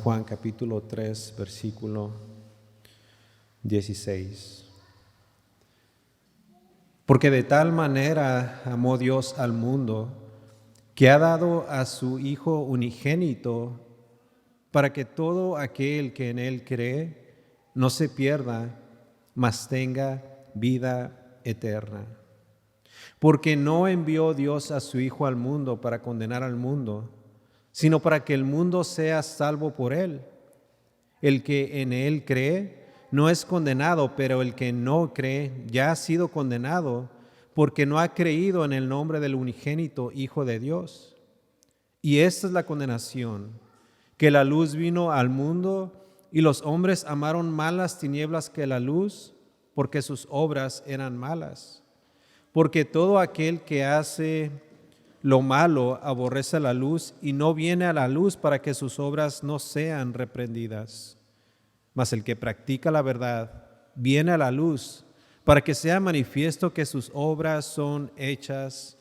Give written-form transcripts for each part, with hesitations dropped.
Juan capítulo 3, versículo 16. Porque de tal manera amó Dios al mundo, que ha dado a su Hijo unigénito, para que todo aquel que en Él cree no se pierda, mas tenga vida eterna. Porque no envió Dios a su Hijo al mundo para condenar al mundo, sino para que el mundo sea salvo por Él. El que en Él cree no es condenado, pero el que no cree ya ha sido condenado, porque no ha creído en el nombre del unigénito Hijo de Dios. Y esta es la condenación, que la luz vino al mundo y los hombres amaron más las tinieblas que la luz, porque sus obras eran malas. Porque todo aquel que hace lo malo aborrece la luz y no viene a la luz para que sus obras no sean reprendidas. Mas el que practica la verdad viene a la luz para que sea manifiesto que sus obras son hechas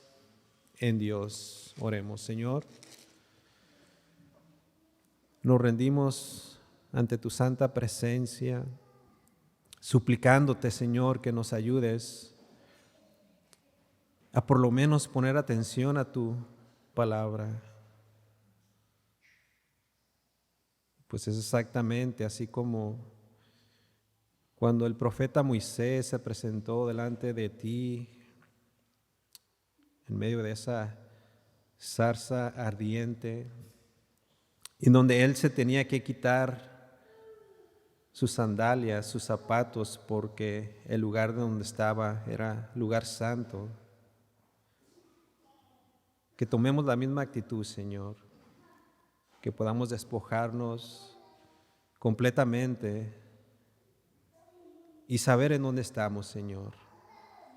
en Dios. Oremos, Señor. Nos rendimos ante tu santa presencia, suplicándote, Señor, que nos ayudes a por lo menos poner atención a tu palabra. Pues es exactamente así como cuando el profeta Moisés se presentó delante de ti en medio de esa zarza ardiente, en donde él se tenía que quitar sus sandalias, sus zapatos, porque el lugar donde estaba era lugar santo. Que tomemos la misma actitud, Señor, que podamos despojarnos completamente y saber en dónde estamos, Señor,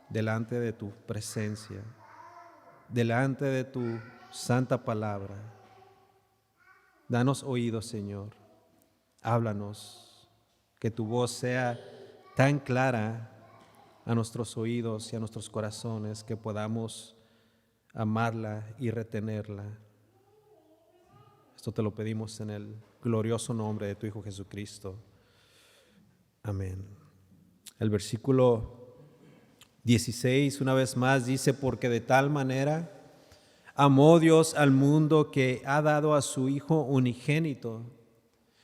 delante de tu presencia, delante de tu santa palabra. Danos oídos, Señor, háblanos, que tu voz sea tan clara a nuestros oídos y a nuestros corazones que podamos amarla y retenerla. Esto te lo pedimos en el glorioso nombre de tu Hijo Jesucristo. Amén. El versículo 16 una vez más dice: porque de tal manera amó Dios al mundo que ha dado a su Hijo unigénito,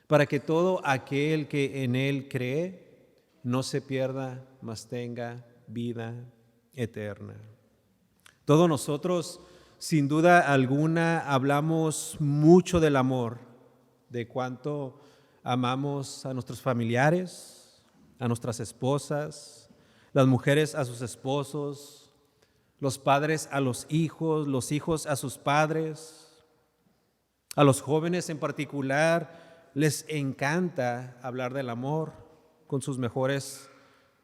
para que todo aquel que en Él cree no se pierda, mas tenga vida eterna. Todos nosotros, sin duda alguna, hablamos mucho del amor, de cuánto amamos a nuestros familiares, a nuestras esposas, las mujeres a sus esposos, los padres a los hijos a sus padres. A los jóvenes en particular les encanta hablar del amor con sus mejores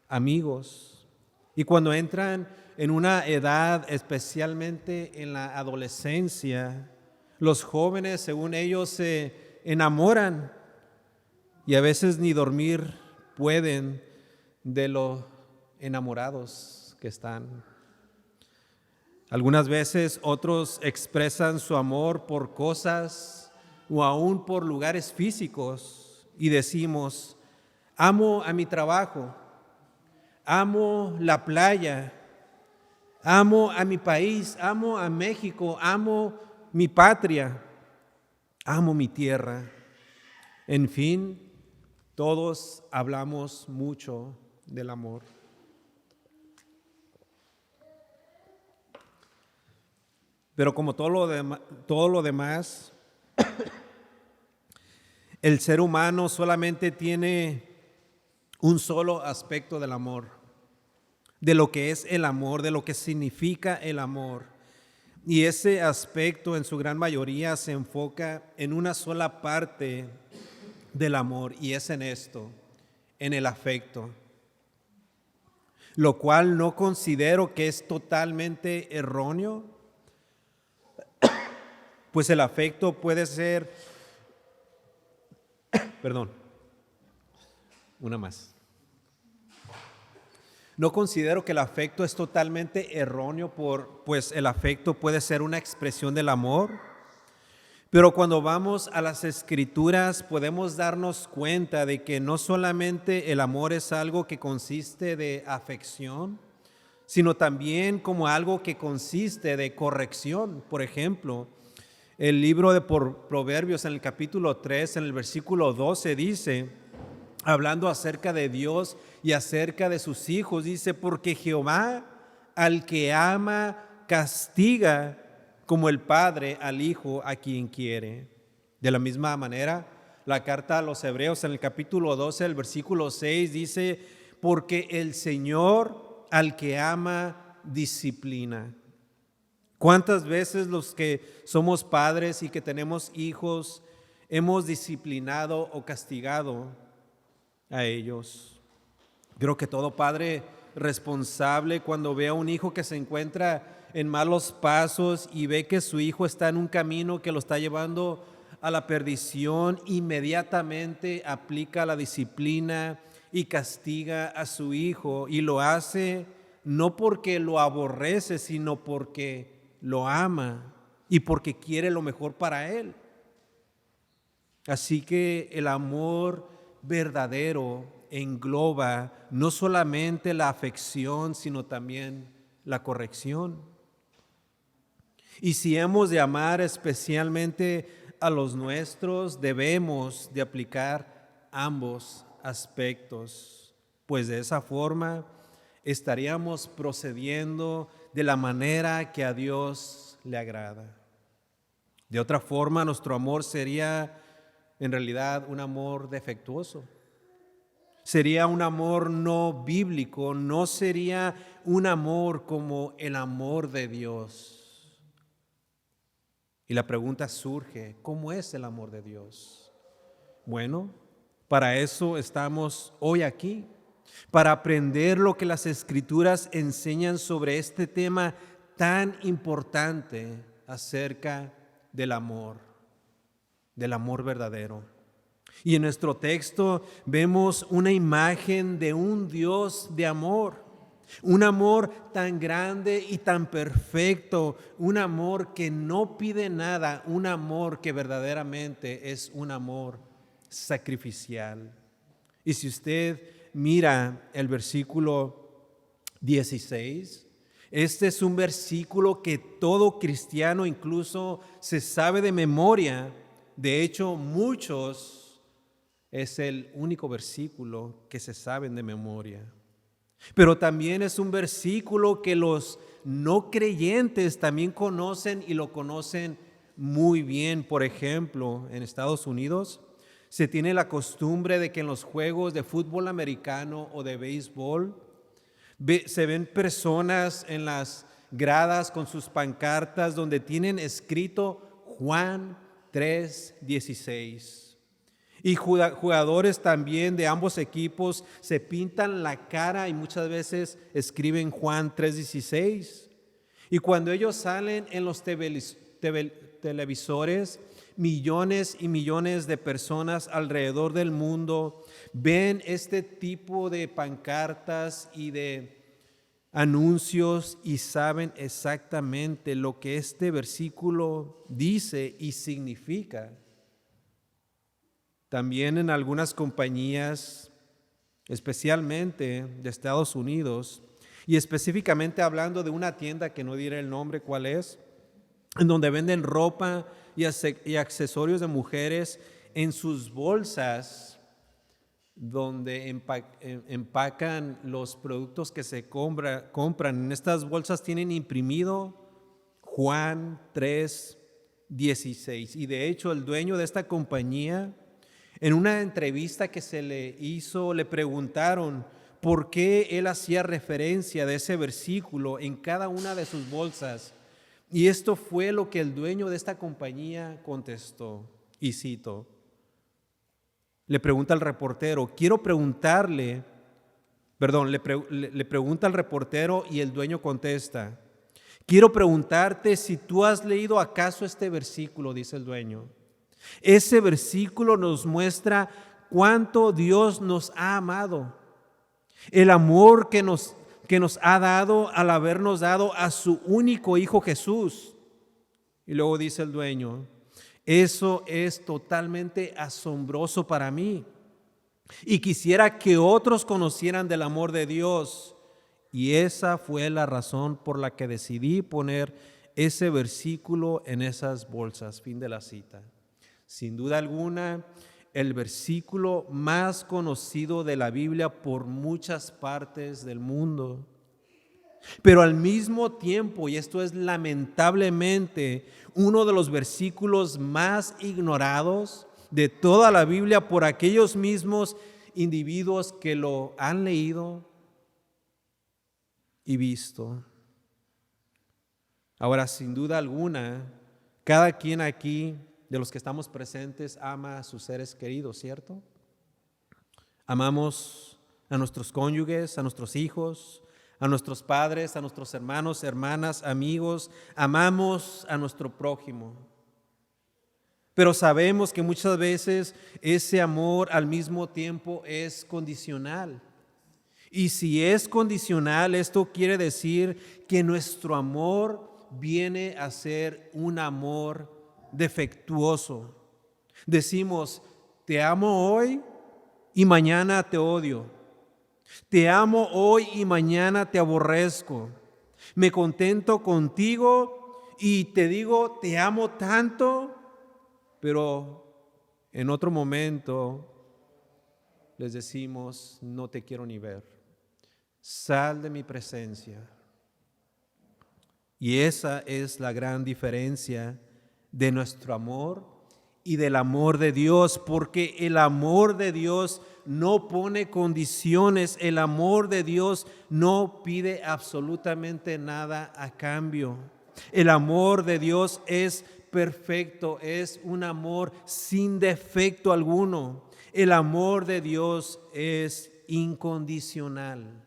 amigos. Y cuando entran en una edad, especialmente en la adolescencia, los jóvenes, según ellos, se enamoran y a veces ni dormir pueden de lo enamorados que están. Algunas veces otros expresan su amor por cosas o aún por lugares físicos y decimos: amo a mi trabajo, amo la playa, amo a mi país, amo a México, amo mi patria, amo mi tierra. En fin, todos hablamos mucho del amor. Pero como todo lo demás, el ser humano solamente tiene un solo aspecto del amor, de lo que es el amor, de lo que significa el amor. Y ese aspecto en su gran mayoría se enfoca en una sola parte del amor, y es en esto, en el afecto. Lo cual no considero que es totalmente erróneo, pues el afecto puede ser, No considero que el afecto es totalmente erróneo, pues el afecto puede ser una expresión del amor, Pero cuando vamos a las Escrituras podemos darnos cuenta de que no solamente el amor es algo que consiste de afección, sino también como algo que consiste de corrección. Por ejemplo, el libro de Proverbios en el capítulo 3, en el versículo 12 dice, hablando acerca de Dios y acerca de sus hijos, dice, porque Jehová al que ama castiga como el Padre al Hijo a quien quiere. De la misma manera, la carta a los Hebreos en el capítulo 12, el versículo 6 dice, porque el Señor al que ama disciplina. ¿Cuántas veces los que somos padres y que tenemos hijos hemos disciplinado o castigado a ellos? Creo que todo padre responsable, cuando ve a un hijo que se encuentra en malos pasos y ve que su hijo está en un camino que lo está llevando a la perdición, inmediatamente aplica la disciplina y castiga a su hijo, y lo hace no porque lo aborrece, sino porque lo ama y porque quiere lo mejor para él. Así que el amor verdadero engloba no solamente la afección, sino también la corrección. Y si hemos de amar especialmente a los nuestros, debemos de aplicar ambos aspectos, pues de esa forma estaríamos procediendo de la manera que a Dios le agrada. De otra forma, nuestro amor sería en realidad un amor defectuoso. Sería un amor no bíblico, no sería un amor como el amor de Dios. Y la pregunta surge, ¿cómo es el amor de Dios? Bueno, para eso estamos hoy aquí, para aprender lo que las Escrituras enseñan sobre este tema tan importante acerca del amor verdadero. Y en nuestro texto vemos una imagen de un Dios de amor, un amor tan grande y tan perfecto, un amor que no pide nada, un amor que verdaderamente es un amor sacrificial. Y si usted mira el versículo 16, este es un versículo que todo cristiano incluso se sabe de memoria. De hecho, muchos es el único versículo que se saben de memoria. Pero también es un versículo que los no creyentes también conocen y lo conocen muy bien. Por ejemplo, en Estados Unidos se tiene la costumbre de que en los juegos de fútbol americano o de béisbol se ven personas en las gradas con sus pancartas donde tienen escrito Juan 3:16. Y jugadores también de ambos equipos se pintan la cara y muchas veces escriben Juan 3:16. Y cuando ellos salen en los televisores, millones y millones de personas alrededor del mundo ven este tipo de pancartas y de anuncios y saben exactamente lo que este versículo dice y significa. También en algunas compañías, especialmente de Estados Unidos, y específicamente hablando de una tienda que no diré el nombre cuál es, en donde venden ropa y accesorios de mujeres, en sus bolsas donde empacan los productos que se compran. En estas bolsas tienen imprimido Juan 3:16. Y de hecho el dueño de esta compañía, en una entrevista que se le hizo, le preguntaron por qué él hacía referencia de ese versículo en cada una de sus bolsas. Y esto fue lo que el dueño de esta compañía contestó, y cito. Le pregunta al reportero, le pregunta al reportero y el dueño contesta, quiero preguntarte si tú has leído acaso este versículo, dice el dueño. Ese versículo nos muestra cuánto Dios nos ha amado, el amor que nos ha dado al habernos dado a su único Hijo Jesús. Y luego dice el dueño, Eso es totalmente asombroso para mí. Y quisiera que otros conocieran del amor de Dios. Y esa fue la razón por la que decidí poner ese versículo en esas bolsas. Fin de la cita. Sin duda alguna, el versículo más conocido de la Biblia por muchas partes del mundo. Pero al mismo tiempo, y esto es lamentablemente uno de los versículos más ignorados de toda la Biblia por aquellos mismos individuos que lo han leído y visto. Ahora, sin duda alguna, cada quien aquí de los que estamos presentes ama a sus seres queridos, ¿cierto? Amamos a nuestros cónyuges, a nuestros hijos, a nuestros padres, a nuestros hermanos, hermanas, amigos. Amamos a nuestro prójimo. Pero sabemos que muchas veces ese amor al mismo tiempo es condicional. Y si es condicional, esto quiere decir que nuestro amor viene a ser un amor defectuoso. Decimos, te amo hoy y mañana te odio. Te amo hoy y mañana te aborrezco. Me contento contigo y te digo, te amo tanto, pero en otro momento les decimos, no te quiero ni ver. Sal de mi presencia. Y esa es la gran diferencia de nuestro amor y del amor de Dios, porque el amor de Dios no pone condiciones, el amor de Dios no pide absolutamente nada a cambio. El amor de Dios es perfecto, es un amor sin defecto alguno. El amor de Dios es incondicional,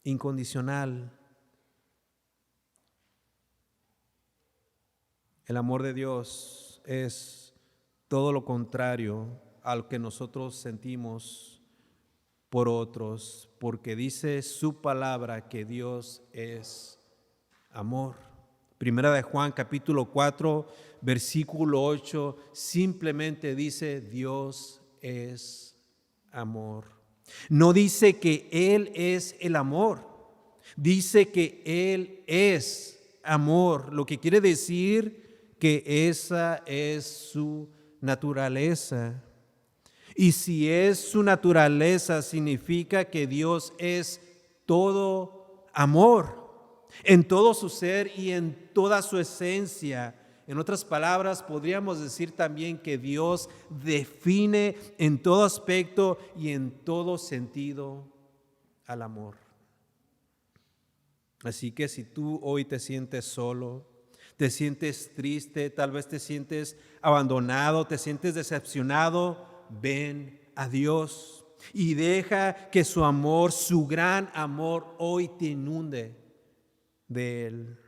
incondicional. El amor de Dios es todo lo contrario al que nosotros sentimos por otros, porque dice su palabra que Dios es amor. Primera de Juan capítulo 4, versículo 8, simplemente dice Dios es amor. No dice que Él es el amor, dice que Él es amor, lo que quiere decir que esa es su naturaleza. Y si es su naturaleza, significa que Dios es todo amor, en todo su ser y en toda su esencia. En otras palabras, podríamos decir también que Dios define en todo aspecto y en todo sentido al amor. Así que si tú hoy te sientes solo, te sientes triste, tal vez te sientes abandonado, te sientes decepcionado, ven a Dios y deja que su amor, su gran amor, hoy te inunde de Él.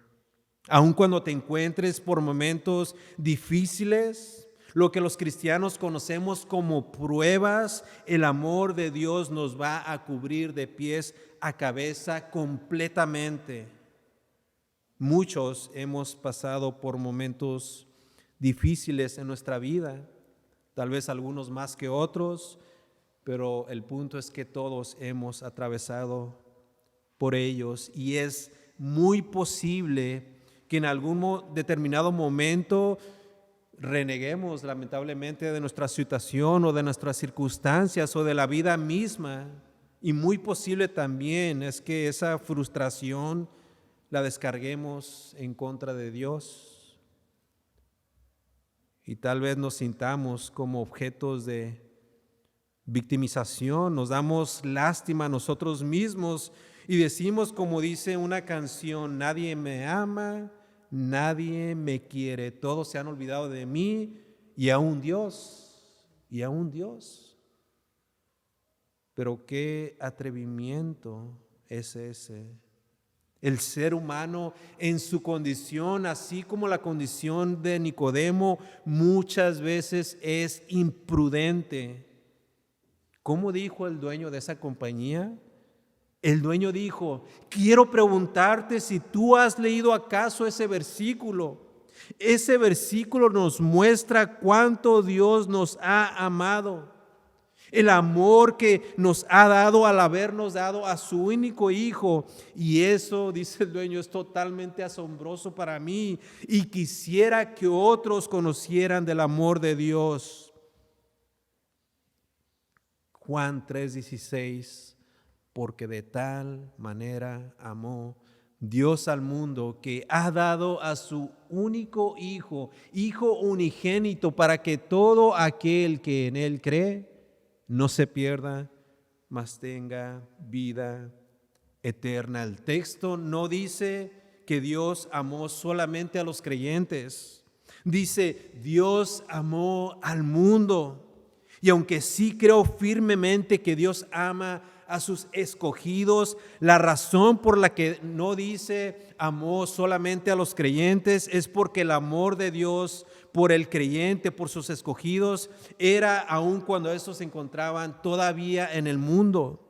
Aun cuando te encuentres por momentos difíciles, lo que los cristianos conocemos como pruebas, el amor de Dios nos va a cubrir de pies a cabeza completamente. Muchos hemos pasado por momentos difíciles en nuestra vida, tal vez algunos más que otros, pero el punto es que todos hemos atravesado por ellos y es muy posible que en algún determinado momento reneguemos lamentablemente de nuestra situación o de nuestras circunstancias o de la vida misma. Y muy posible también es que esa frustración la descarguemos en contra de Dios. Y tal vez nos sintamos como objetos de victimización, nos damos lástima a nosotros mismos y decimos, como dice una canción, nadie me ama, nadie me quiere, todos se han olvidado de mí y aún Dios, Pero qué atrevimiento es ese. El ser humano en su condición, así como la condición de Nicodemo, muchas veces es imprudente. ¿Cómo dijo el dueño de esa compañía? El dueño dijo, quiero preguntarte si tú has leído acaso ese versículo. Ese versículo nos muestra cuánto Dios nos ha amado. El amor que nos ha dado al habernos dado a su único hijo. Y eso, dice el dueño, es totalmente asombroso para mí. Y quisiera que otros conocieran del amor de Dios. Juan 3:16, porque de tal manera amó Dios al mundo que ha dado a su único hijo, hijo unigénito, para que todo aquel que en él cree no se pierda, mas tenga vida eterna. El texto no dice que Dios amó solamente a los creyentes. Dice, Dios amó al mundo. Y aunque sí creo firmemente que Dios ama a sus escogidos, la razón por la que no dice amó solamente a los creyentes es porque el amor de Dios por el creyente, por sus escogidos, era aún cuando estos se encontraban todavía en el mundo.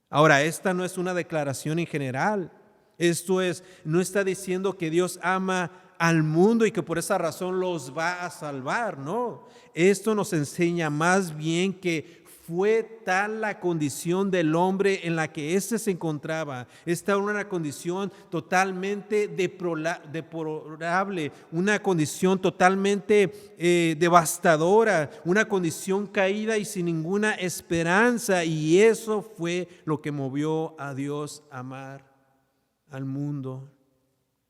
Ahora, esta no es una declaración en general. Esto es, no está diciendo que Dios ama al mundo y que por esa razón los va a salvar, no. Esto nos enseña más bien que fue tal la condición del hombre en la que éste se encontraba. Esta era una condición totalmente deplorable, una condición totalmente devastadora, una condición caída y sin ninguna esperanza. Y eso fue lo que movió a Dios a amar al mundo.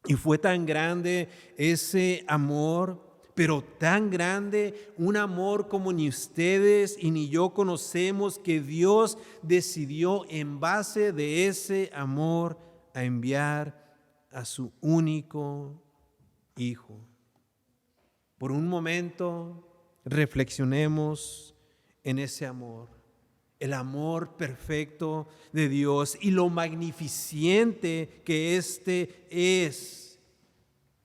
Y fue tan grande ese amor, pero tan grande, un amor como ni ustedes y ni yo conocemos, que Dios decidió en base de ese amor a enviar a su único Hijo. Por un momento reflexionemos en ese amor. El amor perfecto de Dios y lo magnificente que éste es.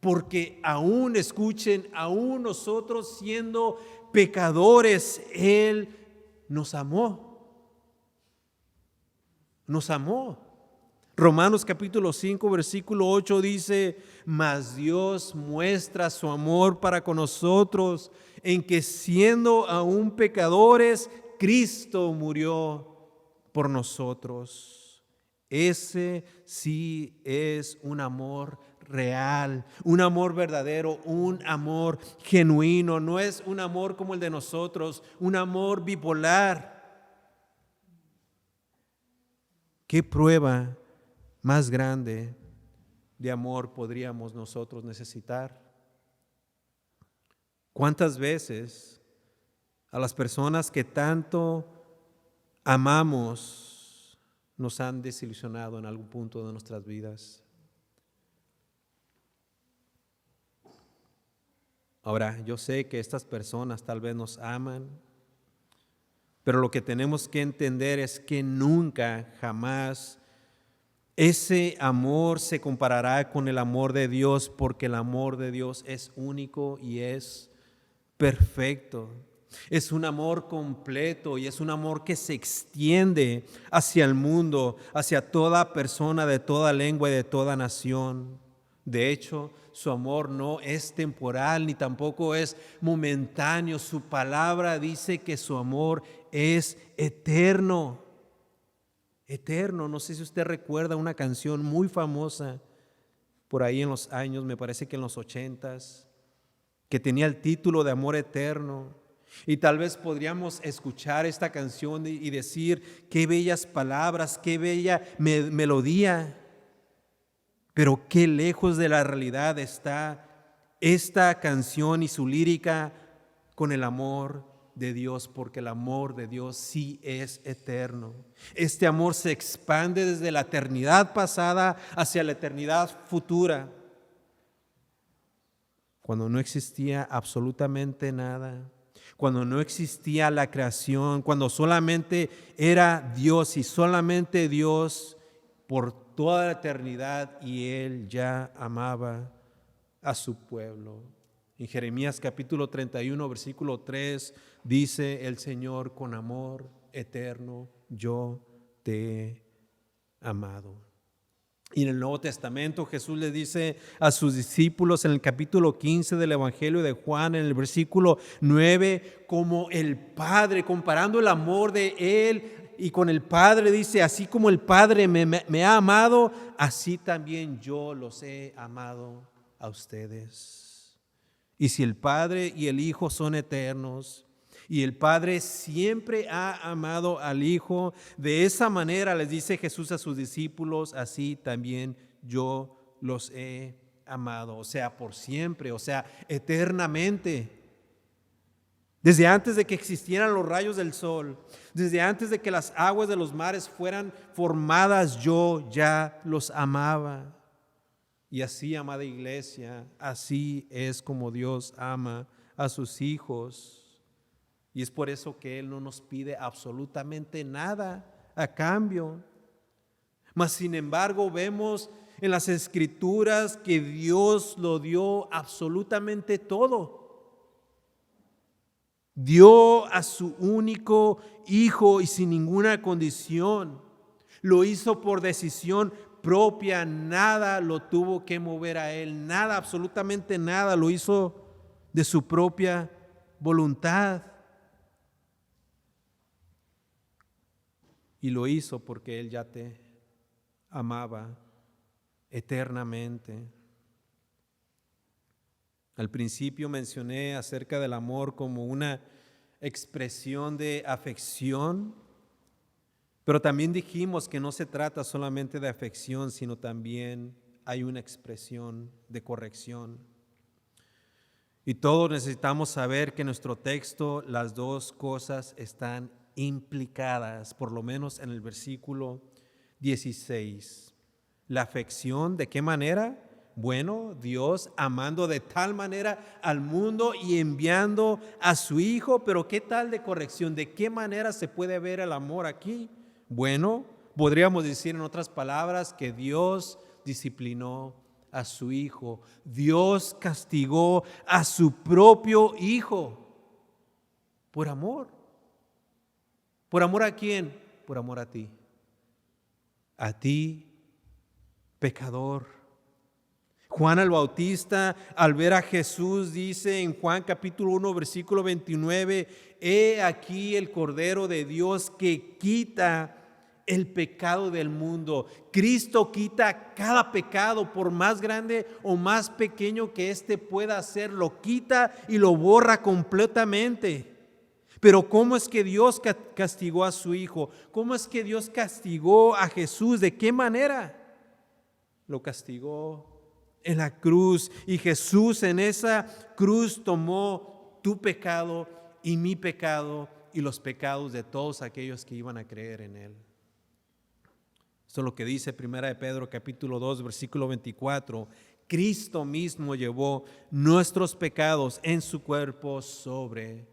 Porque aún, escuchen, aún nosotros siendo pecadores, Él nos amó. Nos amó. Romanos capítulo 5, versículo 8 dice, mas Dios muestra su amor para con nosotros en que siendo aún pecadores, Cristo murió por nosotros. Ese sí es un amor real, un amor verdadero, un amor genuino. No es un amor como el de nosotros, un amor bipolar. ¿Qué prueba más grande de amor podríamos nosotros necesitar? ¿Cuántas veces a las personas que tanto amamos nos han desilusionado en algún punto de nuestras vidas? Ahora, yo sé que estas personas tal vez nos aman, pero lo que tenemos que entender es que nunca, jamás, ese amor se comparará con el amor de Dios, porque el amor de Dios es único y es perfecto. Es un amor completo y es un amor que se extiende hacia el mundo, hacia toda persona de toda lengua y de toda nación. De hecho, su amor no es temporal ni tampoco es momentáneo. Su palabra dice que su amor es eterno. Eterno. No sé si usted recuerda una canción muy famosa por ahí en los años, me parece que en los 80s, que tenía el título de Amor Eterno. Y tal vez podríamos escuchar esta canción y decir, qué bellas palabras, qué bella melodía. Pero qué lejos de la realidad está esta canción y su lírica con el amor de Dios, porque el amor de Dios sí es eterno. Este amor se expande desde la eternidad pasada hacia la eternidad futura. Cuando no existía absolutamente nada, cuando no existía la creación, cuando solamente era Dios y solamente Dios por toda la eternidad, y Él ya amaba a su pueblo. En Jeremías capítulo 31, versículo 3, dice el Señor, con amor eterno yo te he amado. Y en el Nuevo Testamento Jesús le dice a sus discípulos en el capítulo 15 del Evangelio de Juan, en el versículo 9, como el Padre, comparando el amor de Él y con el Padre, dice, así como el Padre me ha amado, así también yo los he amado a ustedes. Y si el Padre y el Hijo son eternos, y el Padre siempre ha amado al Hijo, de esa manera les dice Jesús a sus discípulos, así también yo los he amado, o sea, por siempre, o sea, eternamente. Desde antes de que existieran los rayos del sol, desde antes de que las aguas de los mares fueran formadas, yo ya los amaba. Y así, amada iglesia, así es como Dios ama a sus hijos. Y es por eso que Él no nos pide absolutamente nada a cambio. Mas sin embargo vemos en las Escrituras que Dios lo dio absolutamente todo. Dio a su único Hijo y sin ninguna condición. Lo hizo por decisión propia, nada lo tuvo que mover a Él, nada, absolutamente nada, lo hizo de su propia voluntad. Y lo hizo porque Él ya te amaba eternamente. Al principio mencioné acerca del amor como una expresión de afección, pero también dijimos que no se trata solamente de afección, sino también hay una expresión de corrección. Y todos necesitamos saber que en nuestro texto las dos cosas están implicadas, por lo menos en el versículo 16. La afección, ¿de qué manera? Bueno, Dios amando de tal manera al mundo y enviando a su Hijo, pero ¿qué tal de corrección? ¿De qué manera se puede ver el amor aquí? Bueno, podríamos decir en otras palabras que Dios disciplinó a su Hijo. Dios castigó a su propio Hijo por amor. ¿Por amor a quién? Por amor a ti. A ti, pecador. Juan el Bautista, al ver a Jesús, dice en Juan capítulo 1, versículo 29, he aquí el Cordero de Dios que quita el pecado del mundo. Cristo quita cada pecado, por más grande o más pequeño que éste pueda ser, lo quita y lo borra completamente. Pero ¿cómo es que Dios castigó a su Hijo? ¿Cómo es que Dios castigó a Jesús? ¿De qué manera? Lo castigó en la cruz, y Jesús en esa cruz tomó tu pecado y mi pecado y los pecados de todos aquellos que iban a creer en Él. Esto es lo que dice 1 de Pedro capítulo 2 versículo 24. Cristo mismo llevó nuestros pecados en su cuerpo sobre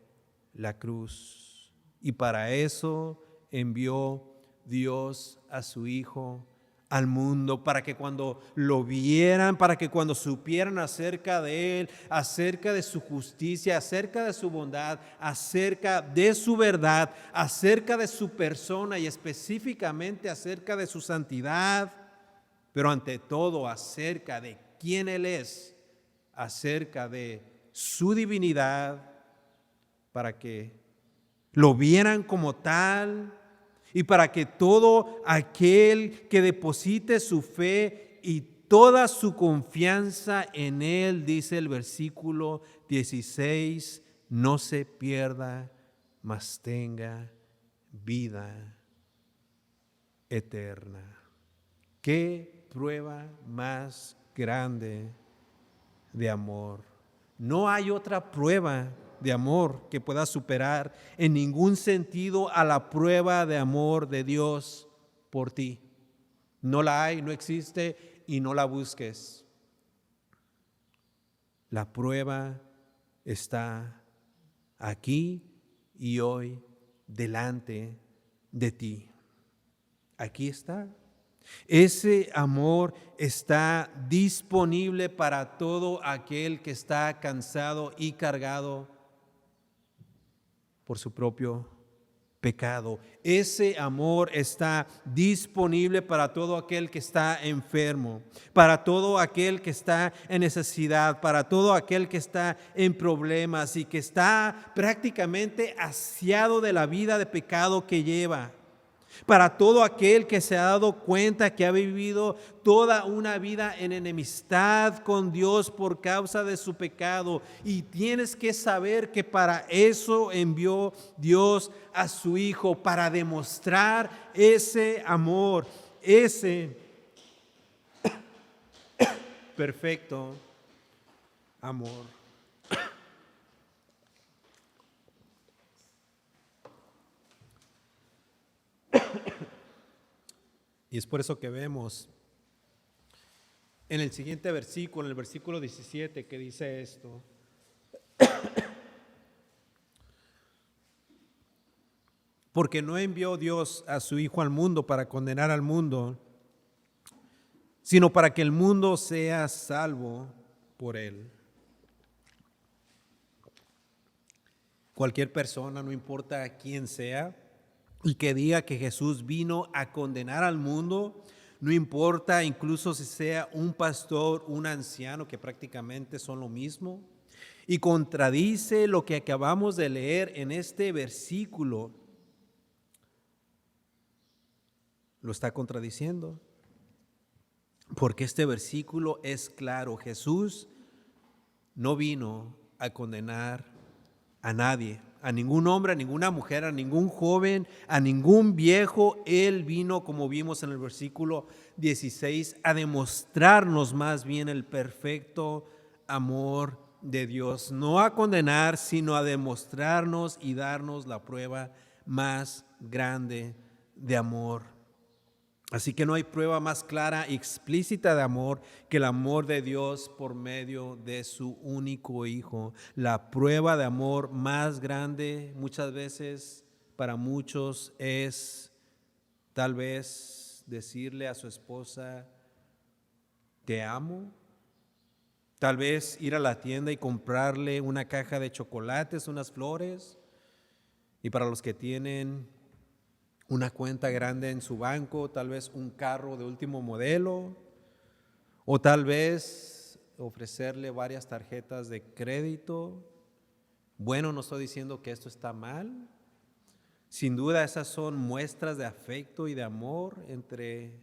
la cruz, y para eso envió Dios a su Hijo al mundo, para que cuando lo vieran, para que cuando supieran acerca de Él, acerca de su justicia, acerca de su bondad, acerca de su verdad, acerca de su persona y específicamente acerca de su santidad, pero ante todo acerca de quién Él es, acerca de su divinidad, para que lo vieran como tal y para que todo aquel que deposite su fe y toda su confianza en Él, dice el versículo 16, no se pierda, mas tenga vida eterna. ¿Qué prueba más grande de amor? No hay otra prueba de amor que pueda superar en ningún sentido a la prueba de amor de Dios por ti. No la hay, no existe y no la busques. La prueba está aquí y hoy delante de ti. Aquí está. Ese amor está disponible para todo aquel que está cansado y cargado por su propio pecado. Ese amor está disponible para todo aquel que está enfermo, para todo aquel que está en necesidad, para todo aquel que está en problemas y que está prácticamente hastiado de la vida de pecado que lleva. Para todo aquel que se ha dado cuenta que ha vivido toda una vida en enemistad con Dios por causa de su pecado. Y tienes que saber que para eso envió Dios a su Hijo, para demostrar ese amor, ese perfecto amor. Y es por eso que vemos en el siguiente versículo, en el versículo 17, que dice esto: porque no envió Dios a su Hijo al mundo para condenar al mundo, sino para que el mundo sea salvo por él. Cualquier persona, no importa quién sea, y que diga que Jesús vino a condenar al mundo, no importa incluso si sea un pastor, un anciano, que prácticamente son lo mismo, y contradice lo que acabamos de leer en este versículo, lo está contradiciendo. Porque este versículo es claro: Jesús no vino a condenar a nadie, a ningún hombre, a ninguna mujer, a ningún joven, a ningún viejo. Él vino, como vimos en el versículo 16, a demostrarnos más bien el perfecto amor de Dios. No a condenar, sino a demostrarnos y darnos la prueba más grande de amor. Así que no hay prueba más clara y explícita de amor que el amor de Dios por medio de su único Hijo. La prueba de amor más grande muchas veces para muchos es tal vez decirle a su esposa: te amo. Tal vez ir a la tienda y comprarle una caja de chocolates, unas flores. Y para los que tienen una cuenta grande en su banco, tal vez un carro de último modelo, o tal vez ofrecerle varias tarjetas de crédito. Bueno, no estoy diciendo que esto está mal. Sin duda esas son muestras de afecto y de amor entre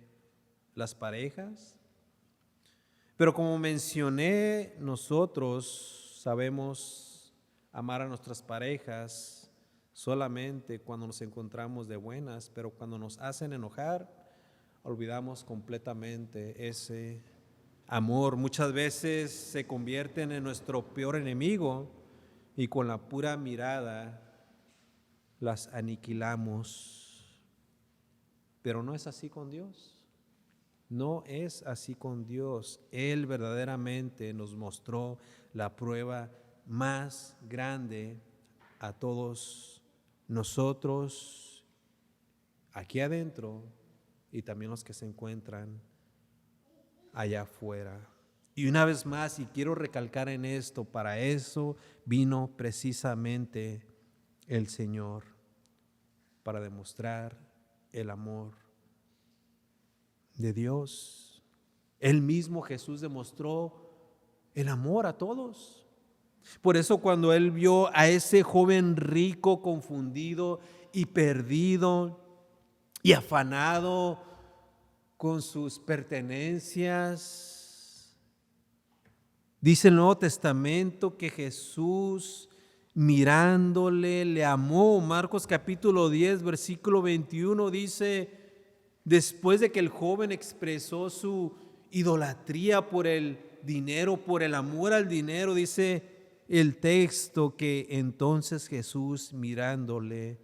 las parejas. Pero como mencioné, nosotros sabemos amar a nuestras parejas solamente cuando nos encontramos de buenas, pero cuando nos hacen enojar, olvidamos completamente ese amor. Muchas veces se convierten en nuestro peor enemigo y con la pura mirada las aniquilamos. Pero no es así con Dios. No es así con Dios. Él verdaderamente nos mostró la prueba más grande a todos nosotros aquí adentro y también los que se encuentran allá afuera. Y una vez más, y quiero recalcar en esto, para eso vino precisamente el Señor, para demostrar el amor de Dios. Él mismo, Jesús, demostró el amor a todos. Por eso cuando Él vio a ese joven rico confundido y perdido y afanado con sus pertenencias, dice el Nuevo Testamento que Jesús, mirándole, le amó. Marcos capítulo 10, versículo 21 dice: después de que el joven expresó su idolatría por el dinero, por el amor al dinero, dice el texto que entonces Jesús, mirándole,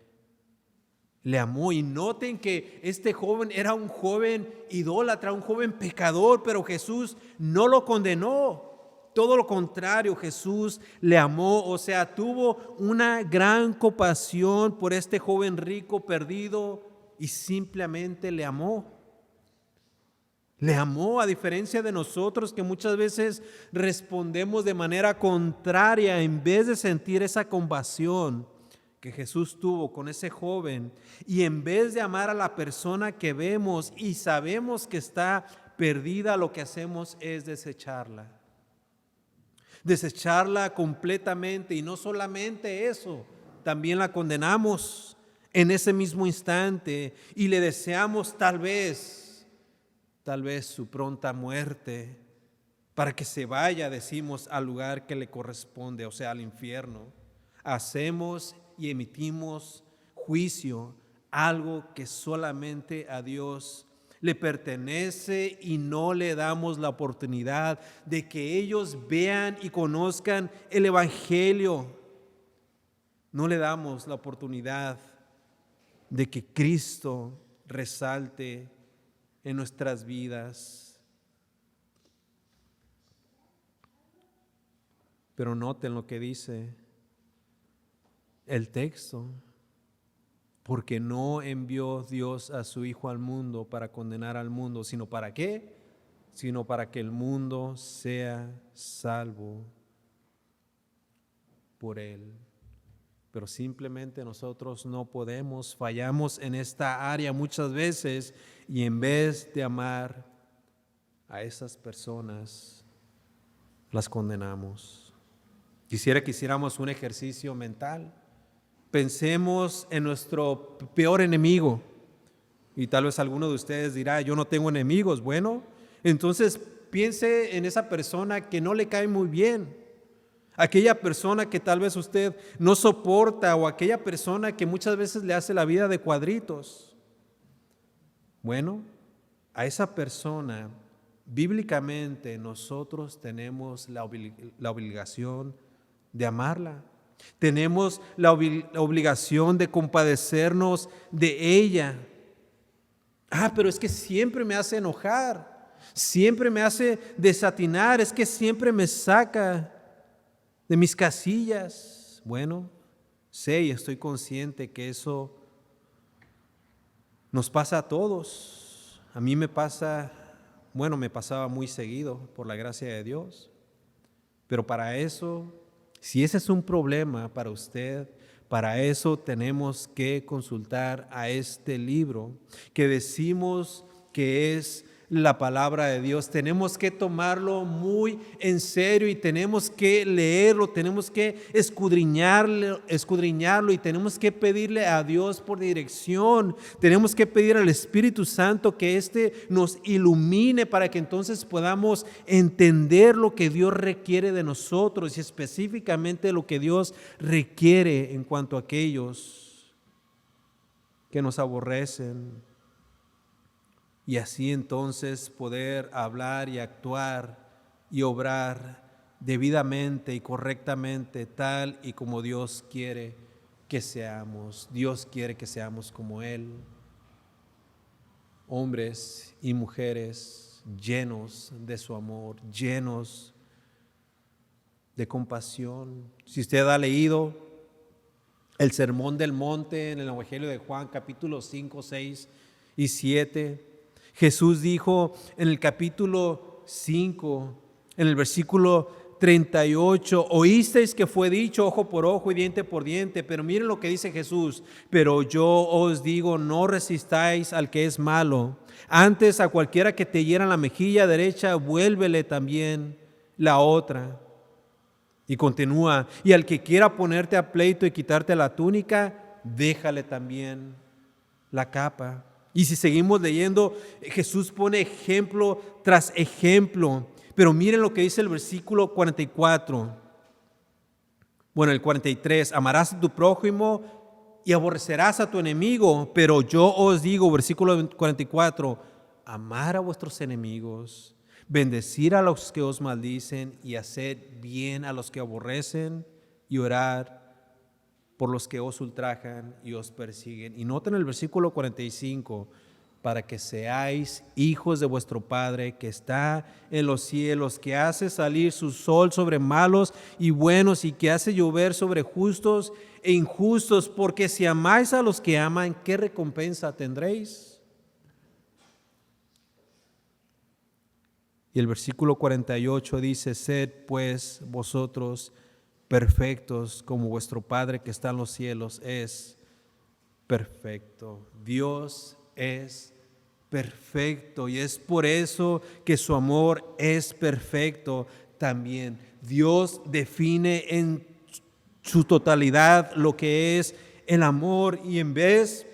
le amó. Y noten que este joven era un joven idólatra, un joven pecador, pero Jesús no lo condenó. Todo lo contrario, Jesús le amó, o sea, tuvo una gran compasión por este joven rico perdido y simplemente le amó. Le amó, a diferencia de nosotros que muchas veces respondemos de manera contraria en vez de sentir esa compasión que Jesús tuvo con ese joven, y en vez de amar a la persona que vemos y sabemos que está perdida, lo que hacemos es desecharla. Desecharla completamente, y no solamente eso, también la condenamos en ese mismo instante y le deseamos tal vez su pronta muerte, para que se vaya, decimos, al lugar que le corresponde, o sea, al infierno. Hacemos y emitimos juicio, algo que solamente a Dios le pertenece, y no le damos la oportunidad de que ellos vean y conozcan el Evangelio. No le damos la oportunidad de que Cristo resalte en nuestras vidas. Pero noten lo que dice el texto: porque no envió Dios a su Hijo al mundo para condenar al mundo, sino ¿para qué? Sino para que el mundo sea salvo por Él. Pero simplemente nosotros no podemos, fallamos en esta área muchas veces, y en vez de amar a esas personas, las condenamos. Quisiera que hiciéramos un ejercicio mental. Pensemos en nuestro peor enemigo. Y tal vez alguno de ustedes dirá: yo no tengo enemigos. Bueno, entonces piense en esa persona que no le cae muy bien, aquella persona que tal vez usted no soporta, o aquella persona que muchas veces le hace la vida de cuadritos. Bueno, a esa persona, bíblicamente, nosotros tenemos la obligación de amarla. Tenemos la obligación de compadecernos de ella. Pero es que siempre me hace enojar, siempre me hace desatinar, es que siempre me saca de mis casillas. Bueno, sé y estoy consciente que eso nos pasa a todos. A mí me pasaba muy seguido, por la gracia de Dios. Pero para eso, si ese es un problema para usted, para eso tenemos que consultar a este libro que decimos que es la palabra de Dios. Tenemos que tomarlo muy en serio y tenemos que leerlo, tenemos que escudriñarlo, y tenemos que pedirle a Dios por dirección. Tenemos que pedir al Espíritu Santo que nos ilumine, para que entonces podamos entender lo que Dios requiere de nosotros, y específicamente lo que Dios requiere en cuanto a aquellos que nos aborrecen. Y así entonces poder hablar y actuar y obrar debidamente y correctamente, tal y como Dios quiere que seamos. Dios quiere que seamos como Él, hombres y mujeres llenos de su amor, llenos de compasión. Si usted ha leído el Sermón del Monte en el Evangelio de Juan, capítulos 5, 6 y 7, Jesús dijo en el capítulo 5, en el versículo 38, oísteis que fue dicho ojo por ojo y diente por diente, pero miren lo que dice Jesús: pero yo os digo, no resistáis al que es malo, antes a cualquiera que te hiera en la mejilla derecha, vuélvele también la otra. Y continúa: y al que quiera ponerte a pleito y quitarte la túnica, déjale también la capa. Y si seguimos leyendo, Jesús pone ejemplo tras ejemplo. Pero miren lo que dice el versículo 44. Bueno, el 43. Amarás a tu prójimo y aborrecerás a tu enemigo. Pero yo os digo, versículo 44, amar a vuestros enemigos, bendecir a los que os maldicen y hacer bien a los que aborrecen, y orar por los que os ultrajan y os persiguen. Y noten el versículo 45, para que seáis hijos de vuestro Padre que está en los cielos, que hace salir su sol sobre malos y buenos, y que hace llover sobre justos e injustos. Porque si amáis a los que aman, ¿qué recompensa tendréis? Y el versículo 48 dice: sed pues vosotros perfectos como vuestro Padre que está en los cielos es perfecto. Dios es perfecto y es por eso que su amor es perfecto también. Dios define en su totalidad lo que es el amor, y en vez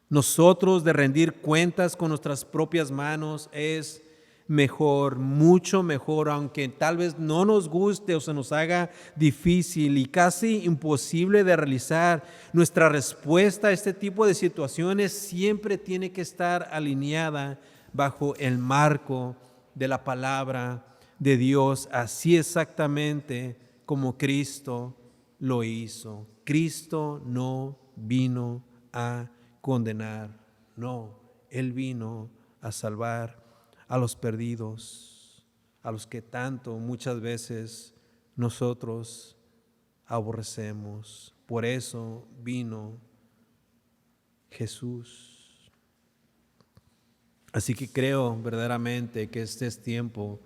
nosotros de rendir cuentas con nuestras propias manos, es mejor, mucho mejor, aunque tal vez no nos guste o se nos haga difícil y casi imposible de realizar. Nuestra respuesta a este tipo de situaciones siempre tiene que estar alineada bajo el marco de la palabra de Dios, así exactamente como Cristo lo hizo. Cristo no vino a condenar, no, Él vino a salvar a los perdidos, a los que tanto muchas veces nosotros aborrecemos. Por eso vino Jesús. Así que creo verdaderamente que este es tiempo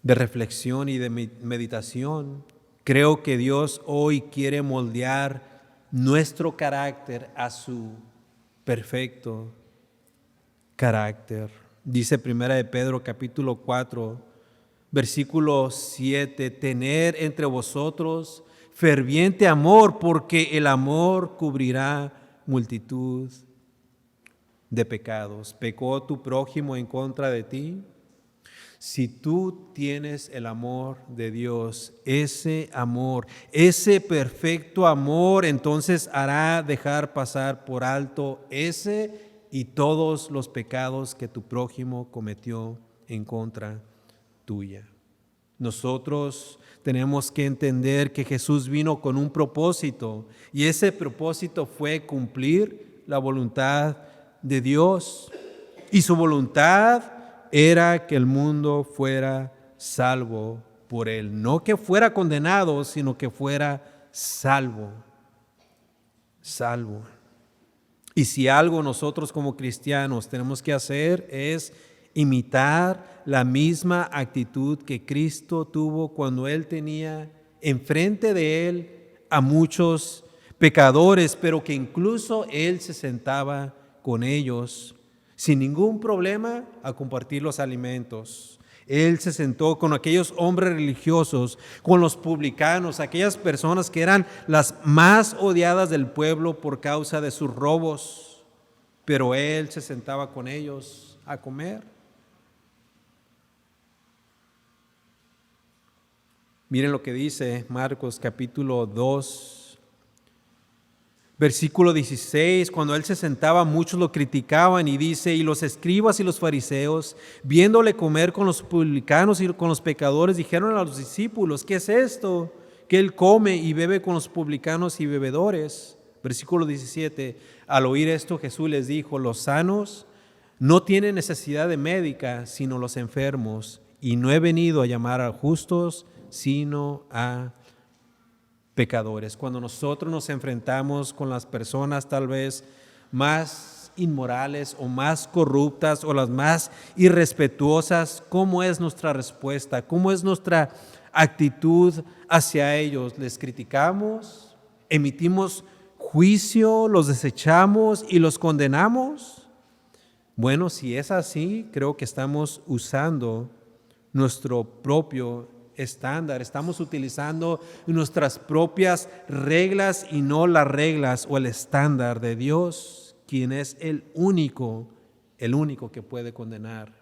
de reflexión y de meditación. Creo que Dios hoy quiere moldear nuestro carácter a su perfecto carácter. Dice 1 de Pedro capítulo 4, versículo 7, tener entre vosotros ferviente amor, porque el amor cubrirá multitud de pecados. ¿Pecó tu prójimo en contra de ti? Si tú tienes el amor de Dios, ese amor, ese perfecto amor, entonces hará dejar pasar por alto ese y todos los pecados que tu prójimo cometió en contra tuya. Nosotros tenemos que entender que Jesús vino con un propósito, y ese propósito fue cumplir la voluntad de Dios, y su voluntad era que el mundo fuera salvo por Él. No que fuera condenado, sino que fuera salvo. Salvo. Y si algo nosotros como cristianos tenemos que hacer es imitar la misma actitud que Cristo tuvo cuando Él tenía enfrente de Él a muchos pecadores, pero que incluso Él se sentaba con ellos sin ningún problema a compartir los alimentos. Él se sentó con aquellos hombres religiosos, con los publicanos, aquellas personas que eran las más odiadas del pueblo por causa de sus robos, pero Él se sentaba con ellos a comer. Miren lo que dice Marcos capítulo 2, versículo 16, cuando Él se sentaba, muchos lo criticaban, y dice, y los escribas y los fariseos, viéndole comer con los publicanos y con los pecadores, dijeron a los discípulos, ¿qué es esto? Que Él come y bebe con los publicanos y bebedores. Versículo 17, al oír esto Jesús les dijo, los sanos no tienen necesidad de médica, sino los enfermos, y no he venido a llamar a justos, sino a pecadores. Cuando nosotros nos enfrentamos con las personas tal vez más inmorales o más corruptas o las más irrespetuosas, ¿cómo es nuestra respuesta? ¿Cómo es nuestra actitud hacia ellos? ¿Les criticamos? ¿Emitimos juicio? ¿Los desechamos y los condenamos? Bueno, si es así, creo que estamos usando nuestro propio estándar, estamos utilizando nuestras propias reglas y no las reglas o el estándar de Dios, quien es el único que puede condenar.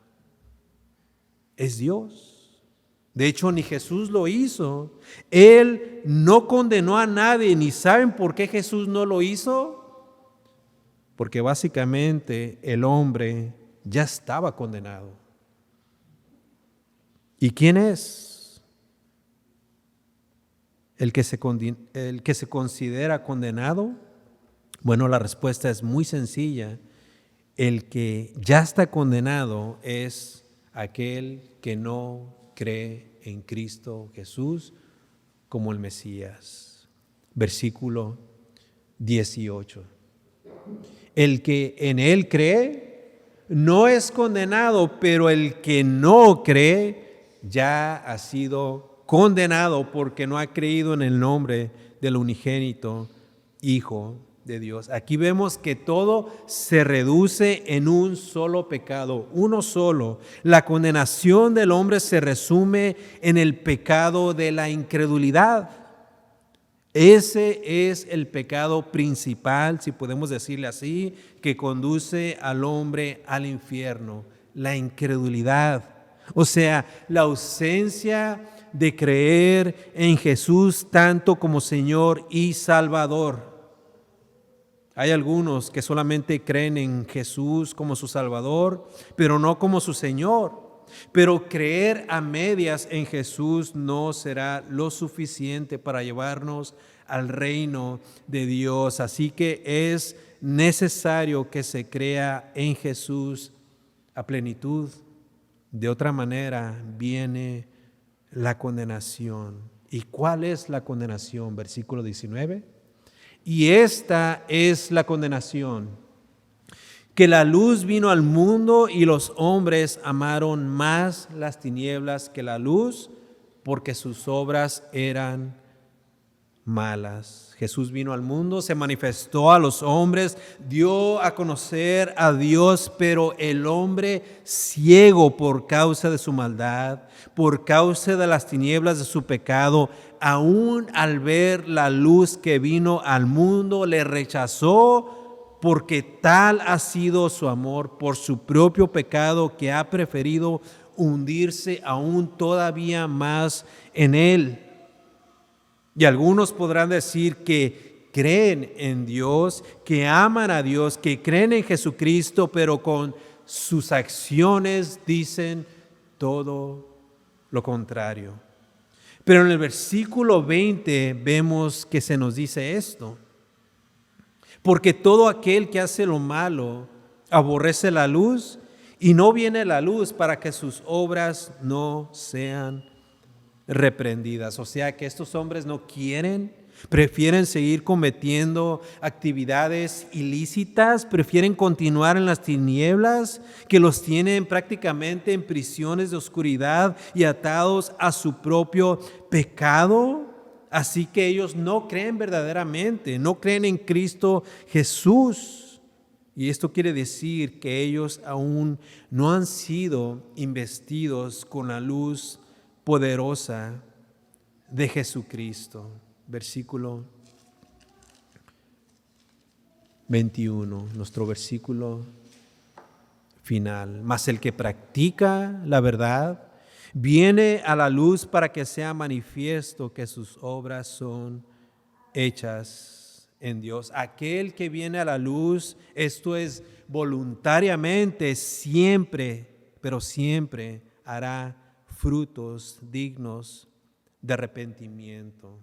Es Dios. De hecho, ni Jesús lo hizo. Él no condenó a nadie, ni ¿saben por qué Jesús no lo hizo? Porque básicamente el hombre ya estaba condenado. ¿Y quién es el que se considera condenado? Bueno, la respuesta es muy sencilla. El que ya está condenado es aquel que no cree en Cristo Jesús como el Mesías. Versículo 18. El que en Él cree no es condenado, pero el que no cree ya ha sido condenado porque no ha creído en el nombre del unigénito Hijo de Dios. Aquí vemos que todo se reduce en un solo pecado, uno solo. La condenación del hombre se resume en el pecado de la incredulidad. Ese es el pecado principal, si podemos decirle así, que conduce al hombre al infierno, la incredulidad. O sea, la ausencia de creer en Jesús tanto como Señor y Salvador. Hay algunos que solamente creen en Jesús como su Salvador, pero no como su Señor. Pero creer a medias en Jesús no será lo suficiente para llevarnos al reino de Dios. Así que es necesario que se crea en Jesús a plenitud. De otra manera viene la condenación. ¿Y cuál es la condenación? Versículo 19. Y esta es la condenación, que la luz vino al mundo y los hombres amaron más las tinieblas que la luz, porque sus obras eran malas. Jesús vino al mundo, se manifestó a los hombres, dio a conocer a Dios, pero el hombre ciego por causa de su maldad, por causa de las tinieblas de su pecado, aún al ver la luz que vino al mundo, le rechazó, porque tal ha sido su amor por su propio pecado, que ha preferido hundirse aún todavía más en él. Y algunos podrán decir que creen en Dios, que aman a Dios, que creen en Jesucristo, pero con sus acciones dicen todo lo contrario. Pero en el versículo 20 vemos que se nos dice esto. Porque todo aquel que hace lo malo aborrece la luz y no viene la luz para que sus obras no sean reprendidas. O sea que estos hombres no quieren, prefieren seguir cometiendo actividades ilícitas, prefieren continuar en las tinieblas que los tienen prácticamente en prisiones de oscuridad y atados a su propio pecado. Así que ellos no creen verdaderamente, no creen en Cristo Jesús. Y esto quiere decir que ellos aún no han sido investidos con la luz poderosa de Jesucristo. Versículo 21, nuestro versículo final. Mas el que practica la verdad viene a la luz para que sea manifiesto que sus obras son hechas en Dios. Aquel que viene a la luz, esto es voluntariamente, siempre, pero siempre hará frutos dignos de arrepentimiento.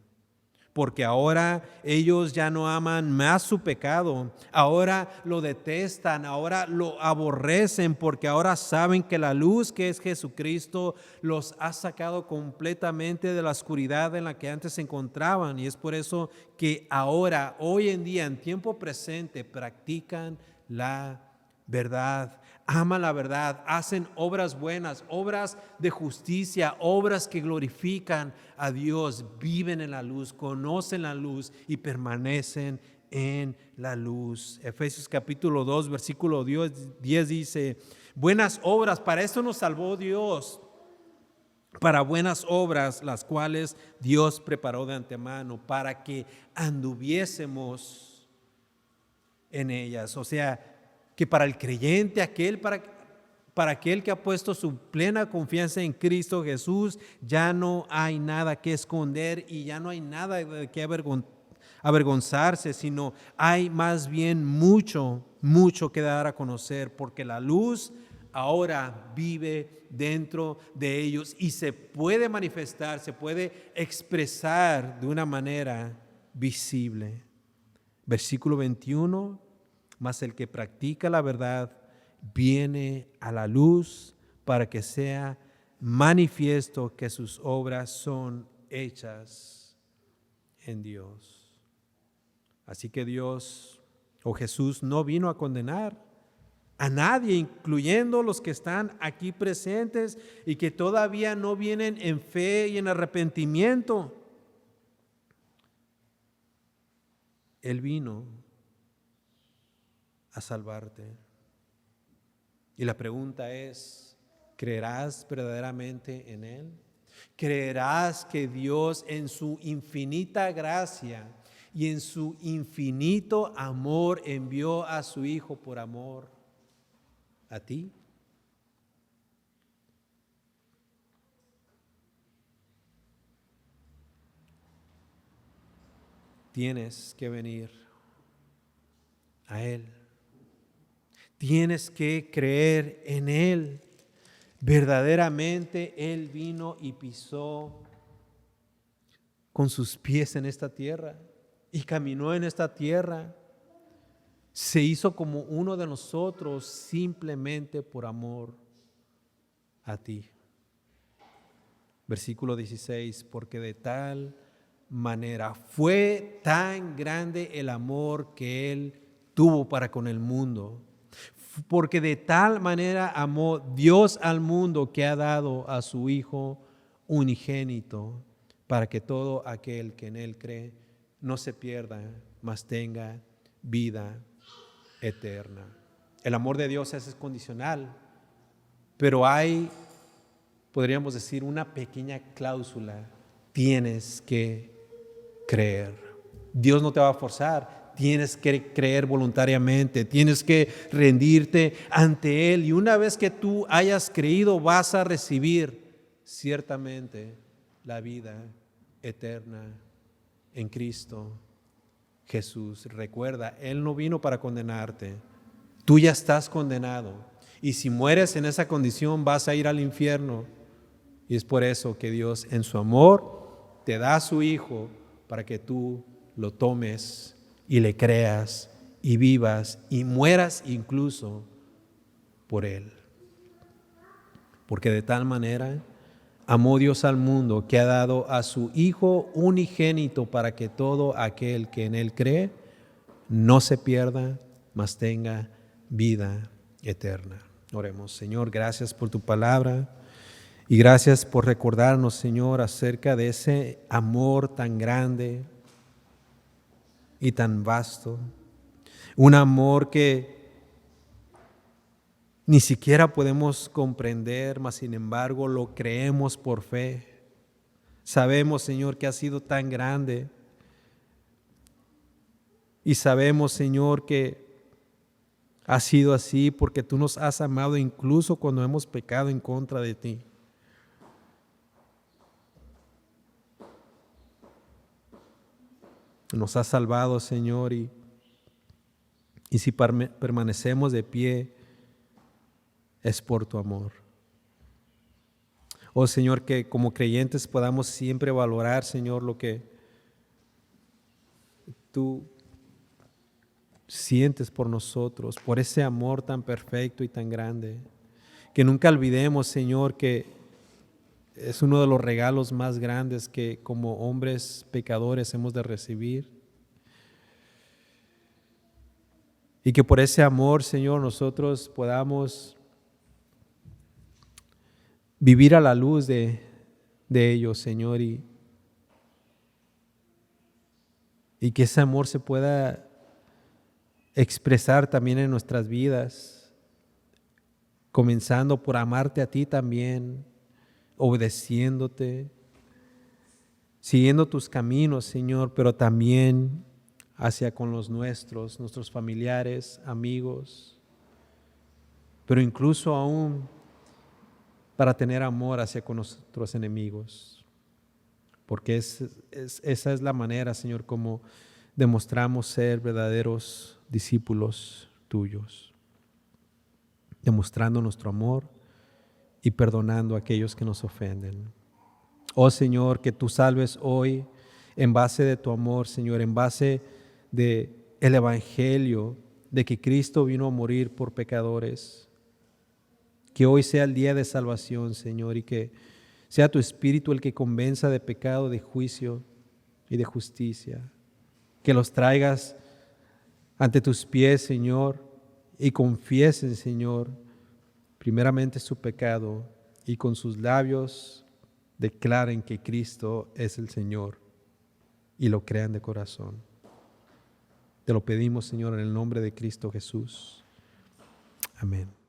Porque ahora ellos ya no aman más su pecado, ahora lo detestan, ahora lo aborrecen, porque ahora saben que la luz que es Jesucristo los ha sacado completamente de la oscuridad en la que antes se encontraban. Y es por eso que ahora, hoy en día, en tiempo presente, practican la verdad. Aman la verdad, hacen obras buenas, obras de justicia, obras que glorifican a Dios, viven en la luz, conocen la luz y permanecen en la luz. Efesios capítulo 2, versículo 10 dice, buenas obras, para esto nos salvó Dios, para buenas obras, las cuales Dios preparó de antemano, para que anduviésemos en ellas. O sea, que para el creyente, para aquel que ha puesto su plena confianza en Cristo Jesús, ya no hay nada que esconder y ya no hay nada de que avergonzarse, sino hay más bien mucho que dar a conocer, porque la luz ahora vive dentro de ellos y se puede manifestar, se puede expresar de una manera visible. Versículo 21. Mas el que practica la verdad viene a la luz para que sea manifiesto que sus obras son hechas en Dios. Así que Dios o Jesús no vino a condenar, a nadie, incluyendo los que están aquí presentes y que todavía no vienen en fe y en arrepentimiento. Él vino a salvarte. Y la pregunta es, ¿creerás verdaderamente en Él? ¿Creerás que Dios en su infinita gracia y en su infinito amor envió a su Hijo por amor a ti? Tienes que venir a Él. Tienes que creer en Él. Verdaderamente Él vino y pisó con sus pies en esta tierra y caminó en esta tierra. Se hizo como uno de nosotros simplemente por amor a ti. Versículo 16, porque de tal manera fue tan grande el amor que Él tuvo para con el mundo. Porque de tal manera amó Dios al mundo que ha dado a su Hijo unigénito, para que todo aquel que en Él cree no se pierda, mas tenga vida eterna. El amor de Dios es condicional, pero hay, podríamos decir, una pequeña cláusula: tienes que creer. Dios no te va a forzar. Tienes que creer voluntariamente, tienes que rendirte ante Él. Y una vez que tú hayas creído, vas a recibir ciertamente la vida eterna en Cristo Jesús. Recuerda, Él no vino para condenarte. Tú ya estás condenado. Y si mueres en esa condición, vas a ir al infierno. Y es por eso que Dios, en su amor, te da a su Hijo para que tú lo tomes y le creas y vivas y mueras incluso por Él. Porque de tal manera amó Dios al mundo que ha dado a su Hijo unigénito para que todo aquel que en Él cree no se pierda, mas tenga vida eterna. Oremos. Señor, gracias por tu palabra y gracias por recordarnos, Señor, acerca de ese amor tan grande y tan vasto, un amor que ni siquiera podemos comprender, mas sin embargo lo creemos por fe. Sabemos, Señor, que ha sido tan grande y sabemos, Señor, que ha sido así porque tú nos has amado incluso cuando hemos pecado en contra de ti. Nos has salvado, Señor, y si permanecemos de pie, es por tu amor. Oh, Señor, que como creyentes podamos siempre valorar, Señor, lo que tú sientes por nosotros, por ese amor tan perfecto y tan grande. Que nunca olvidemos, Señor, que es uno de los regalos más grandes que como hombres pecadores hemos de recibir. Y que por ese amor, Señor, nosotros podamos vivir a la luz de ellos, Señor, y que ese amor se pueda expresar también en nuestras vidas, comenzando por amarte a ti también, obedeciéndote, siguiendo tus caminos, Señor, pero también hacia con los nuestros familiares, amigos, pero incluso aún para tener amor hacia con nuestros enemigos, porque esa es la manera, Señor, como demostramos ser verdaderos discípulos tuyos, demostrando nuestro amor y perdonando a aquellos que nos ofenden. Oh Señor, que tú salves hoy en base de tu amor, Señor, en base de el evangelio de que Cristo vino a morir por pecadores. Que hoy sea el día de salvación, Señor, y que sea tu Espíritu el que convenza de pecado, de juicio y de justicia. Que los traigas ante tus pies, Señor, y confiesen, Señor, primeramente su pecado y con sus labios declaren que Cristo es el Señor y lo crean de corazón. Te lo pedimos, Señor, en el nombre de Cristo Jesús. Amén.